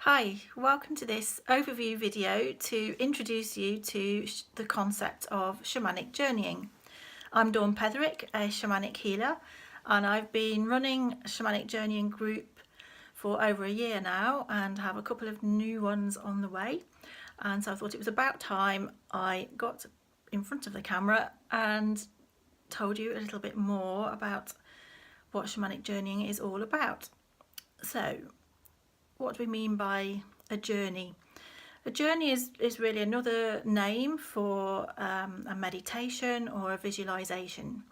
Hi, welcome to this overview video to introduce you to the concept of shamanic journeying. I'm Dawn Petherick, a shamanic healer, and I've been running a shamanic journeying group for over a year now and have a couple of new ones on the way. And so I thought it was about time I got in front of the camera and told you a little bit more about what shamanic journeying is all about. So, what do we mean by a journey? A journey is really another name for a meditation or a visualization.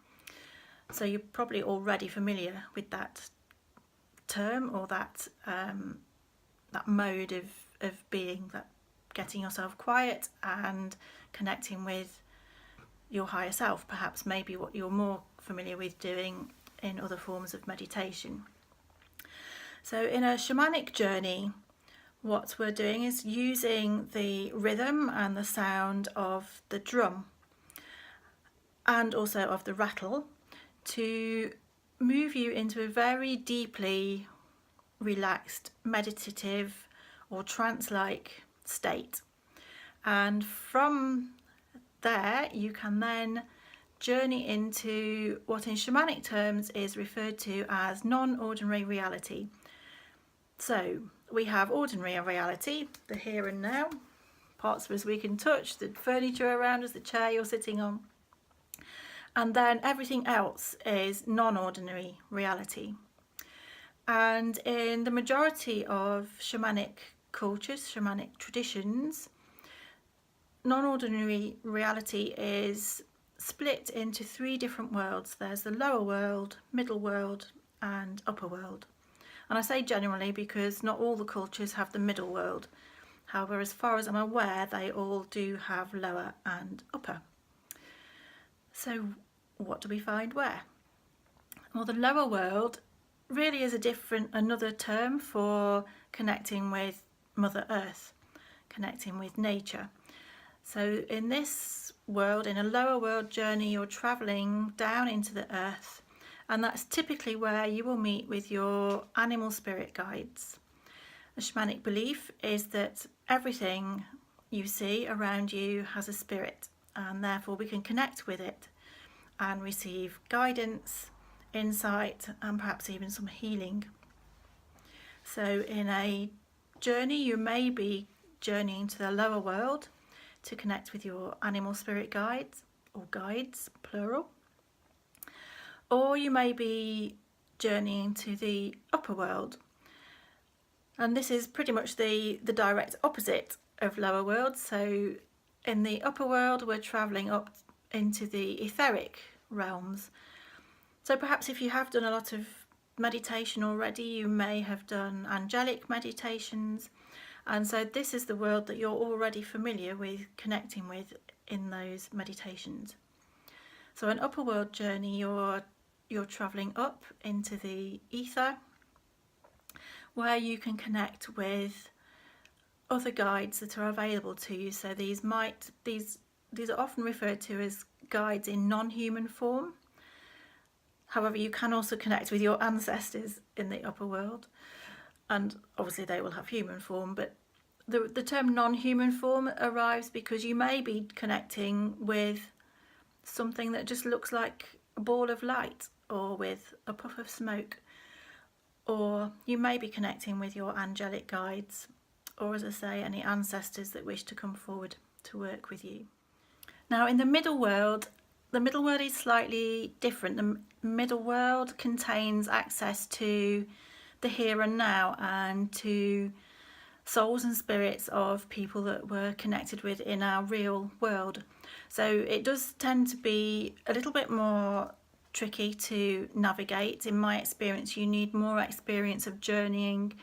So you're probably already familiar with that term or that mode of being, that getting yourself quiet and connecting with your higher self, perhaps maybe what you're more familiar with doing in other forms of meditation. So in a shamanic journey, what we're doing is using the rhythm and the sound of the drum and also of the rattle to move you into a very deeply relaxed, meditative or trance-like state. And from there you can then journey into what in shamanic terms is referred to as non-ordinary reality. So we have ordinary reality, the here and now, parts of us we can touch, the furniture around us, the chair you're sitting on, and then everything else is non-ordinary reality. And in the majority of shamanic cultures, shamanic traditions, non-ordinary reality is split into three different worlds. There's the lower world, middle world, and upper world. And I say generally because not all the cultures have the middle world. However, as far as I'm aware, they all do have lower and upper. So what do we find where? Well, the lower world really is another term for connecting with Mother Earth, connecting with nature. So in this world, in a lower world journey, you're travelling down into the earth, and that's typically where you will meet with your animal spirit guides. The shamanic belief is that everything you see around you has a spirit, and therefore we can connect with it and receive guidance, insight, and perhaps even some healing. So in a journey, you may be journeying to the lower world to connect with your animal spirit guides, or guides, plural. Or you may be journeying to the upper world. And this is pretty much the direct opposite of lower world. So in the upper world, we're travelling up into the etheric realms. So perhaps if you have done a lot of meditation already, you may have done angelic meditations. And so this is the world that you're already familiar with connecting with in those meditations. So an upper world journey, you're travelling up into the ether, where you can connect with other guides that are available to you. So these are often referred to as guides in non-human form. However, you can also connect with your ancestors in the upper world, and obviously they will have human form, but the term non-human form arrives because you may be connecting with something that just looks like a ball of light, or with a puff of smoke, or you may be connecting with your angelic guides, or, as I say, any ancestors that wish to come forward to work with you. Now in the middle world is slightly different. The middle world contains access to the here and now and to souls and spirits of people that we're connected with in our real world. So it does tend to be a little bit more tricky to navigate. In my experience, you need more experience of journeying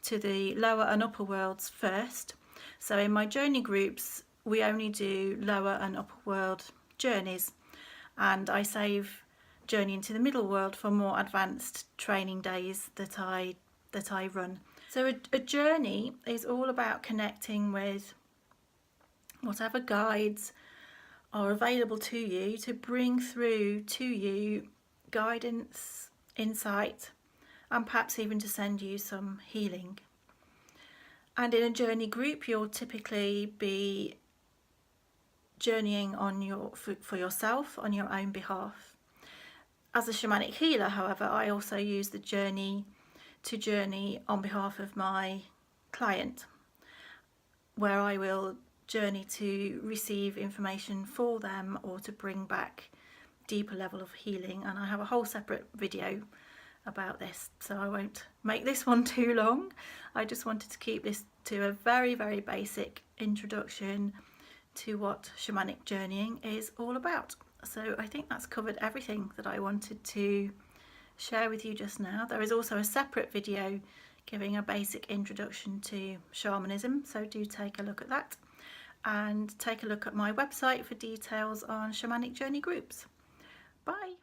to the lower and upper worlds first. So in my journey groups, we only do lower and upper world journeys, and I save journeying to the middle world for more advanced training days that I run. So a journey is all about connecting with whatever guides are available to you to bring through to you guidance, insight, and perhaps even to send you some healing. And in a journey group, you'll typically be journeying for yourself on your own behalf. As a shamanic healer, however, I also use the journey on behalf of my client, where I will journey to receive information for them or to bring back deeper level of healing. And I have a whole separate video about this, so I won't make this one too long. I just wanted to keep this to a very, very basic introduction to what shamanic journeying is all about. So I think that's covered everything that I wanted to share with you just now. There is also a separate video giving a basic introduction to shamanism, so do take a look at that, and take a look at my website for details on shamanic journey groups. Bye.